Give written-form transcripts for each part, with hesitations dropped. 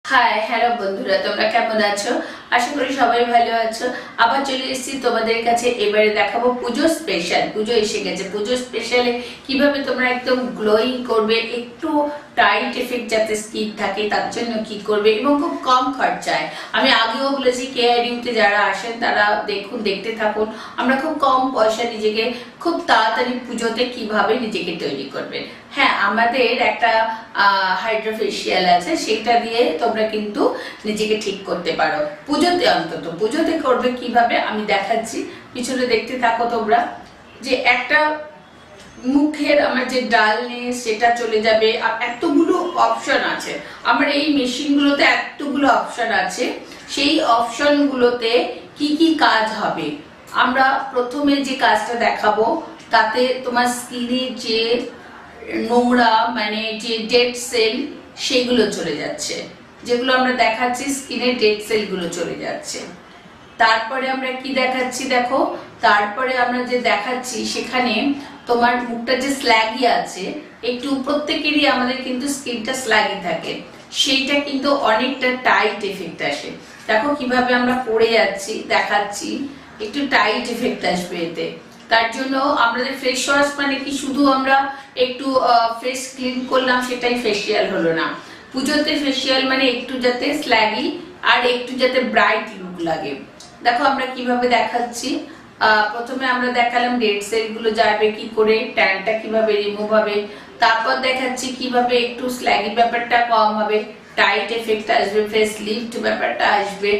Hi hello বন্ধুরা, তোমরা কেমন আছো? আশা করি সবাই ভালো আছো। আবার চলে এসেছি তোমাদের কাছে। এবারে দেখাবো পুজো স্পেশাল। পুজো এসে গেছে। পুজো স্পেশালে কিভাবে তোমরা একদম গ্লোয়িং করবে, একটু টাইট এফেক্ট যাতে স্কিন থাকে তার জন্য কি করবে, এবং খুব কম খরচায়। আমি আগেও বলেছি কেআইডিউতে যারা আসেন তারা দেখতে থাকুন। আমরা খুব কম পয়সা নিজেকে খুব তাড়াতাড়ি পুজোতে কিভাবে নিজেকে তৈরি করবে। হ্যাঁ, আমাদের একটা হাইড্রোফেশিয়াল আছে, সেটা দিয়ে তোমরা কিন্তু নিজেকে ঠিক করতে পারো পুজোতে। অন্তত পুজোতে করবে কিভাবে আমি দেখাচ্ছি, পিছনে দেখতে থাকো তোমরা। যে একটা মুখের আমার যে ডালনেস সেটা চলে যাবে। আর এতগুলো অপশন আছে আমার এই মেশিনগুলোতে, এতগুলো অপশন আছে। সেই অপশনগুলোতে কি কি কাজ হবে, আমরা প্রথমে যে কাজটা দেখাবো তাতে তোমার স্কিনের যে নোংরা মানে যে ডেড সেল সেগুলো চলে যাচ্ছে। যেগুলো আমরা দেখাচ্ছি স্কিনের ডেড সেল গুলো চলে যাচ্ছে। তারপরে আমরা কি দেখাচ্ছি দেখো, তারপরে আমরা যে দেখাচ্ছি সেখানে তোমার মুখটা যে স্ল্যাগি আছে, একটু প্রত্যেকেরই আমাদের কিন্তু স্কিনটা স্ল্যাগি থাকে, সেইটা কিন্তু অনেকটা টাইট এফেক্ট আসে। দেখো কিভাবে আমরা পড়ে যাচ্ছি, দেখাচ্ছি একটু টাইট এফেক্ট আসবে এতে। তার জন্য আমাদের ফেস ওয়াশ মানে কি শুধু আমরা একটু ফেস ক্লিন করলাম সেটাই ফেসিয়াল হলো না। পুজোতে ফেসিয়াল মানে একটু যাতে স্ল্যাগি আর একটু যাতে ব্রাইট লুক লাগে। দেখো আমরা কিভাবে দেখাচ্ছি। প্রথমে আমরা দেখালাম ডেড সেল গুলো যাবে কি করে, ট্যানটা কিভাবে রিমুভ হবে। তারপর দেখাচ্ছি কিভাবে একটু স্ল্যাগি ব্যাপারটা কম হবে, টাইট এফেক্ট আসবে, ফেস লিফট ব্যাপারটা আসবে।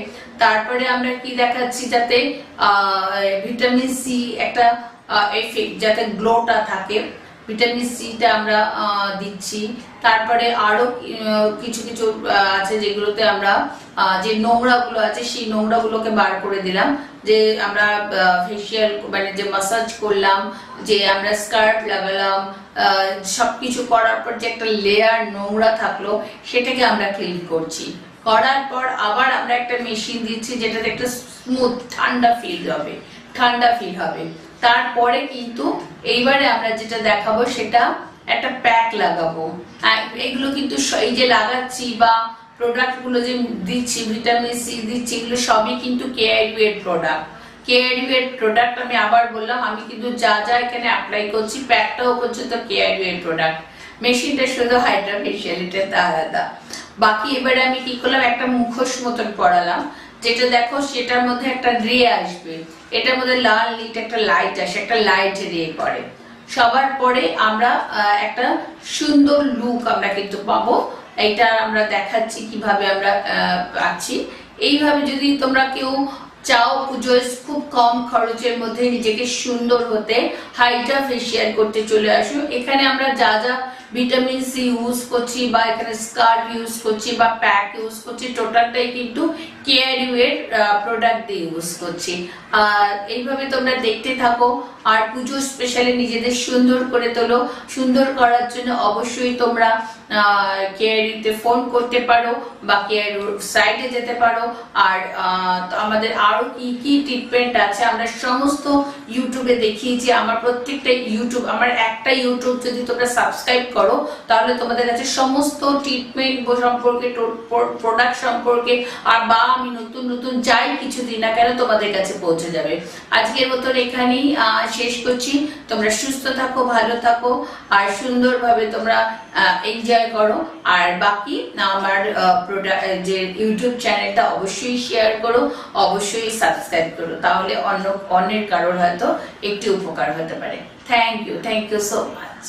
তারপরে আমরা কি দেখাচ্ছি, যাতে ভিটামিন সি একটা এফেক্ট, যাতে গ্লোটা থাকে, ভিটামিন সিটা আমরা দিচ্ছি। তারপরে আরো কিছু কিছু আছে যেগুলোতে আমরা যে নোংরাগুলো আছে সেই নোংরাগুলোকে বার করে দিলাম। যে আমরা ফেসিয়াল মানে যে মাসাজ করলাম, যে আমরা স্কার্ফ লাগালাম, সবকিছু করার পর যে একটা লেয়ার নোংরা থাকলো সেটাকে আমরা ক্লিন করছি। করার পর আবার আমরা একটা মেশিন দিচ্ছি যেটাতে একটা স্মুথ ঠান্ডা ফিল হবে, ঠান্ডা ফিল হবে। তারপরে কিন্তু এইবারে আমরা যেটা দেখাবো সেটা একটা প্যাক লাগাবো। এগুলো কিন্তু এই যে লাগাচ্ছি বা প্রোডাক্ট গুলো যে দিচ্ছি, ভিটামিন সি দিচ্ছি, এগুলো সবই কিন্তু কেআইডিউ এর প্রোডাক্ট। কেআইডিউ এর প্রোডাক্ট আমি আবার বললাম, আমি কিন্তু যা যা এখানে অ্যাপ্লাই করছি প্যাকটাও পর্যন্ত কেআইডিউ এর প্রোডাক্ট। মেশিনটা শুধু হাইড্রোফেশিয়াল, এটা আলাদা। বাকি এবারে আমি কি করলাম, একটা মুখোশ মতন পরালাম, যেটা দেখো সেটার মধ্যে একটা রে আসবে, এটার মধ্যে লাল লিট একটা লাইট আসে, একটা লাইট রে পড়ে। সবার পরে আমরা একটা সুন্দর লুক আমরা কিন্তু পাবো। এটা আমরা দেখাচ্ছি কিভাবে আমরা পাচ্ছি। এইভাবে যদি তোমরা কেউ চাও পুজোয় খুব কম খরচের মধ্যে নিজেকে সুন্দর হতে, হাইড্রা ফেসিয়াল করতে, চলে আসো। এখানে আমরা যা যা ভিটামিন সি ইউজ করছি বা এখানে স্কার্ফ ইউজ করছি বা প্যাক ইউজ করছি, টোটালটাই কিন্তু কেআইডিউ এর প্রোডাক্ট দিয়ে ইউজ করছি। আর এইভাবে তোমরা দেখতে থাকো আর পুজো স্পেশালি নিজেদের সুন্দর করে তোলো। সুন্দর করার জন্য অবশ্যই তোমরা কেআইডিউতে ফোন করতে পারো বা কেআইডিউ সাইটে যেতে পারো। আর আমাদের আরো কি কি ট্রিটমেন্ট আছে আমরা সমস্ত ইউটিউবে দেখিয়েছি। আমার প্রত্যেকটা ইউটিউব, আমার একটা ইউটিউব যদি তোমরা সাবস্ক্রাইব করো তাহলে তোমাদের কাছে সমস্ত ট্রিটমেন্ট সম্পর্কে, প্রোডাক্ট সম্পর্কে আর বা আমি নতুন নতুন যাই কিছু দিই না কেন তোমাদের কাছে পৌঁছে যাবে। আজকের মতন এখানেই শেষ করছি। তোমরা সুস্থ থাকো, ভালো থাকো আর সুন্দরভাবে তোমরা এনজয় করো। আর বাকি আমার যে ইউটিউব চ্যানেলটা অবশ্যই শেয়ার করো, অবশ্যই সাবস্ক্রাইব করো, তাহলে অন্যের কারোর হয়তো একটু উপকার হতে পারে। Thank you so much.